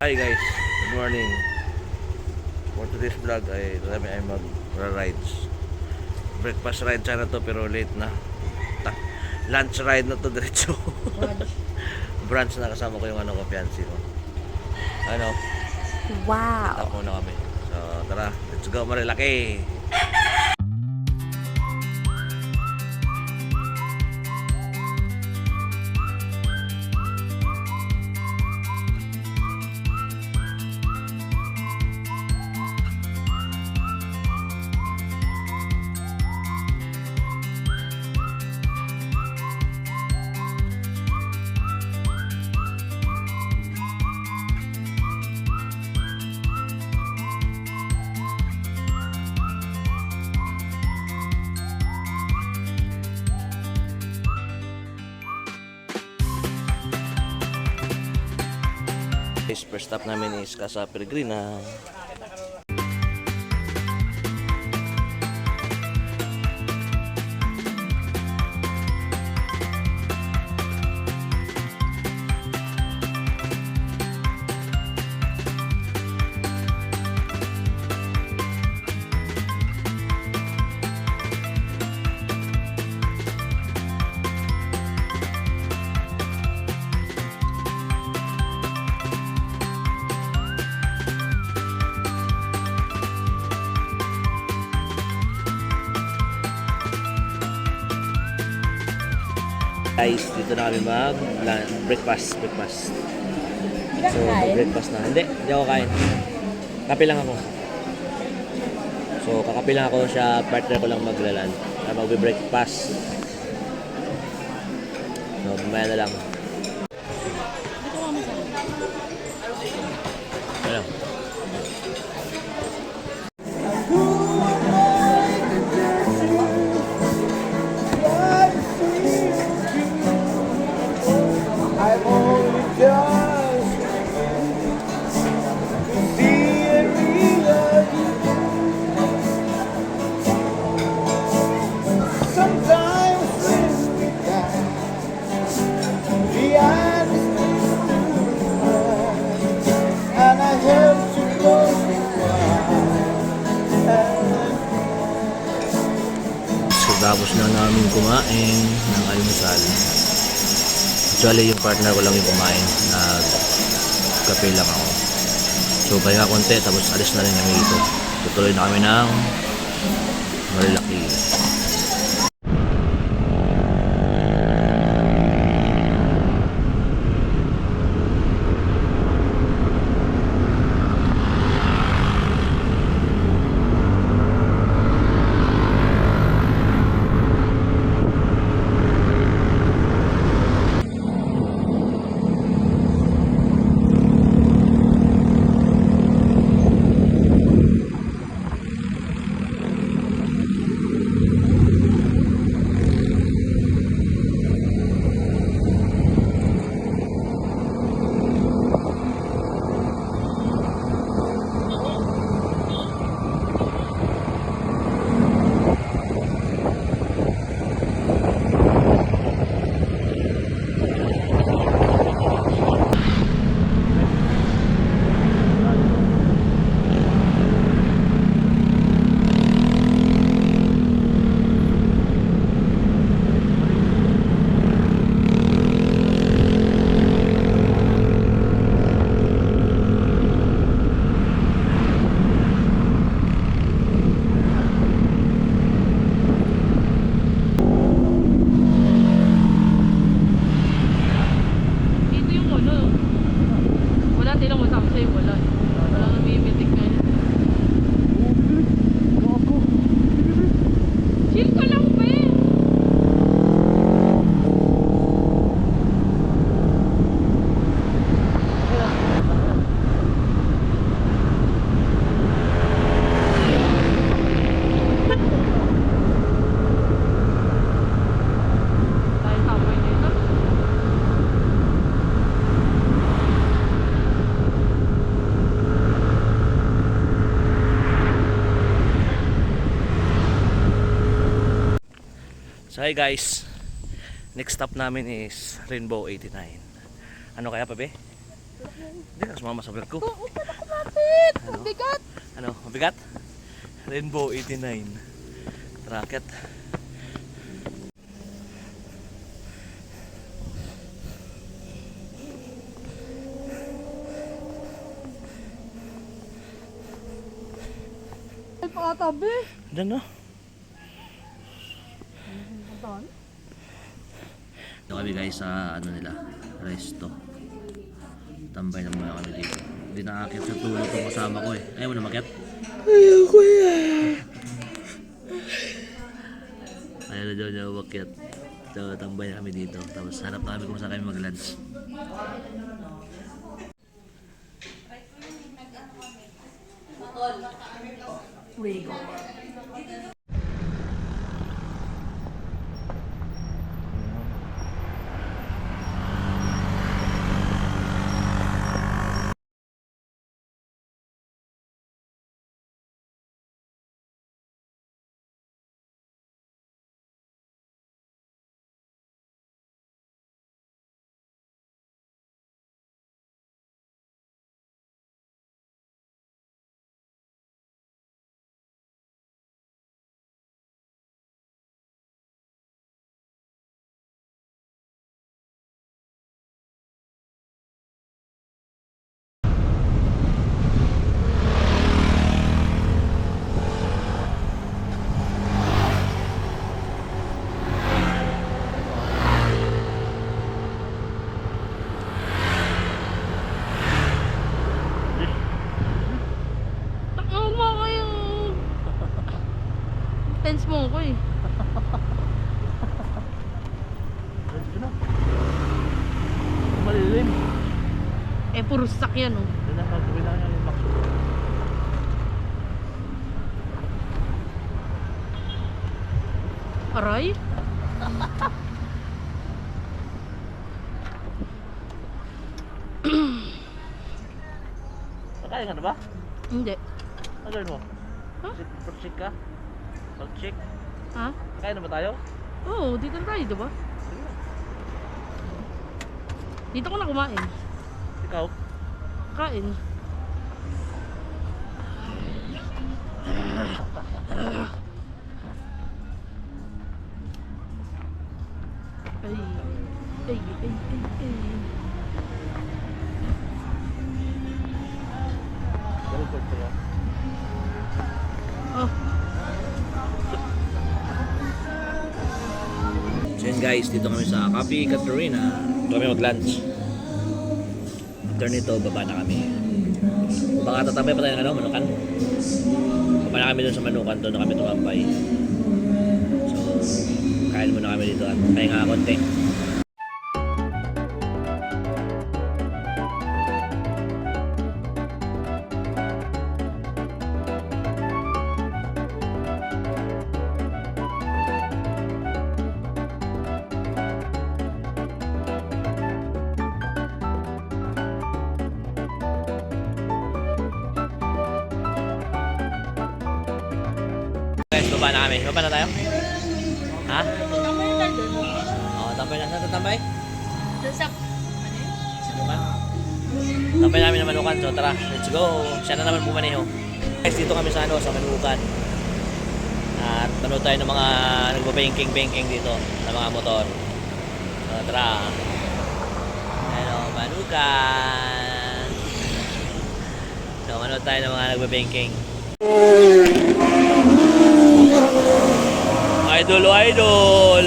Hi guys, good morning. For today's vlog ay kami ay mag-rides. Breakfast ride sana to pero late na. Lunch ride na to diretso. Brunch na, kasama ko yung ko, fiancé ko. Wow. Tap muna kami. So tara, let's go Marilaki. First stop namin is Casa Peregrina. Guys, dito na kami breakfast. So, breakfast na. Hindi ako kain. Kape lang ako. So, kakape lang ako, siya, partner ko lang magbe-breakfast. So, mamaya na lang. Ano? Tapos na namin kumain ng almusal. Actually, yung partner ko lang yung kumain. Nagkape lang ako. So, pahinga konti, tapos alis na rin kami dito. Tutuloy na kami ng Marilaki. So hi guys, next stop namin is Rainbow 89. Ano kaya pa be? Hindi ka sumama sa vlog ko. Oo, ba't ako mapit? Mabigat. Ano, mabigat? Rainbow 89. Racket. Ay, pakatabi. Diyan no? Doon? Ito kami guys sa ano nila, resto. Tambay na muna kami dito. Hindi nakakit sa tulog yung kasama ko eh. Ayaw mo na makiat? Ayaw ko yan. Ayaw na daw niya umakyat. So tambay na kami dito. Tapos hanap na kami kung saan kami mag-lunch. Rigo. Takawag mo ako yung tense mo ko eh. Resto na. Malilim. Eh, puro sak yan oh. Doon na magkawin na yung box. Aray? Nakain ka na ba? Hindi. Ano gawin mo? Ha? Pork ka? Pork chick? Ha? Kain na ba tayo? Oo, dito na tayo, diba? Dito ko na kumain. Ikaw? Kain. Ay. Ay, ay, ay, ay. Very good to yan. Oh. So yun guys, dito kami sa Cafe Caterina. Dito kami mag-lunch. After nito, baba na kami. Baka tatambay pa tayo ng ano, Manukan. Baba na kami dun sa Manukan, doon na kami tumambay. So, kain muna kami dito at pahinga konti. Guys, baba na kami. Baba na tayo? Ha? Tambay na tayo doon. Oo, tambay na. Saan tambay? Doon sa... Ano yun? Manukan. Tambay namin ng Manukan. So tara, let's go. Siya na naman pumaneho. Guys, dito kami sa ano, sa Manukan. At panood tayo ng mga nagbabanking-banking dito ng mga motor. So tara. Ano, Manukan. So manood tayo ng mga nagbabanking. Idol, idol!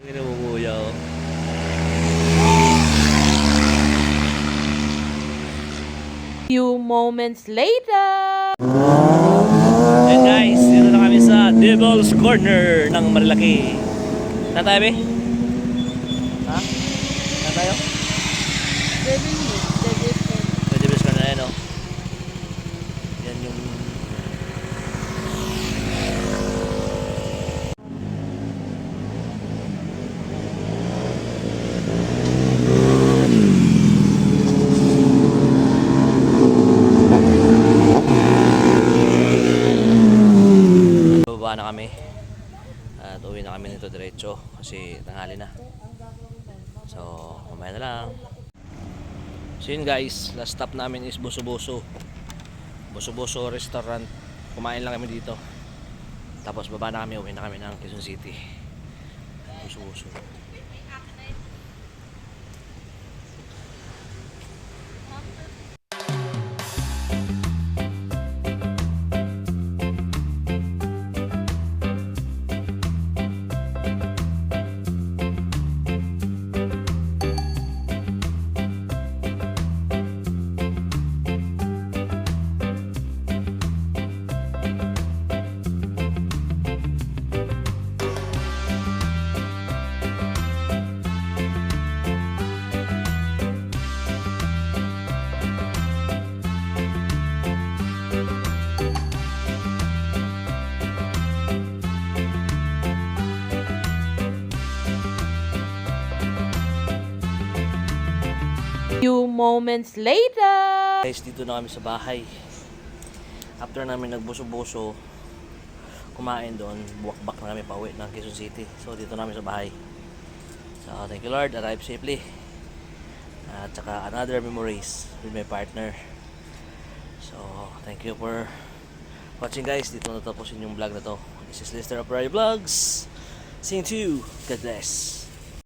Hindi na bumuya oh. Few moments later. And guys, dito na kami sa Devil's Corner ng Marilaki. Saan tayo, be? Ha? Saan tayo? Sa Devil's Corner na yan, oh. Yan yung... tanghali na. So, mamaya na lang. So yun guys, last stop namin is Buso-Buso. Buso-Buso restaurant. Kumain lang kami dito. Tapos baba na kami, uwi na kami ng Quezon City. Buso-Buso. Few moments later. Guys, dito na kami sa bahay. After namin nagbuso-buso, kumain doon, buwak-bak na kami pauwi ng Quezon City. So dito namin sa bahay. So thank you Lord, arrive safely. At saka another memories with my partner. So thank you for watching guys. Dito natapusin yung vlog na to. This is Lester of Raya Vlogs. Seeing to you. God bless.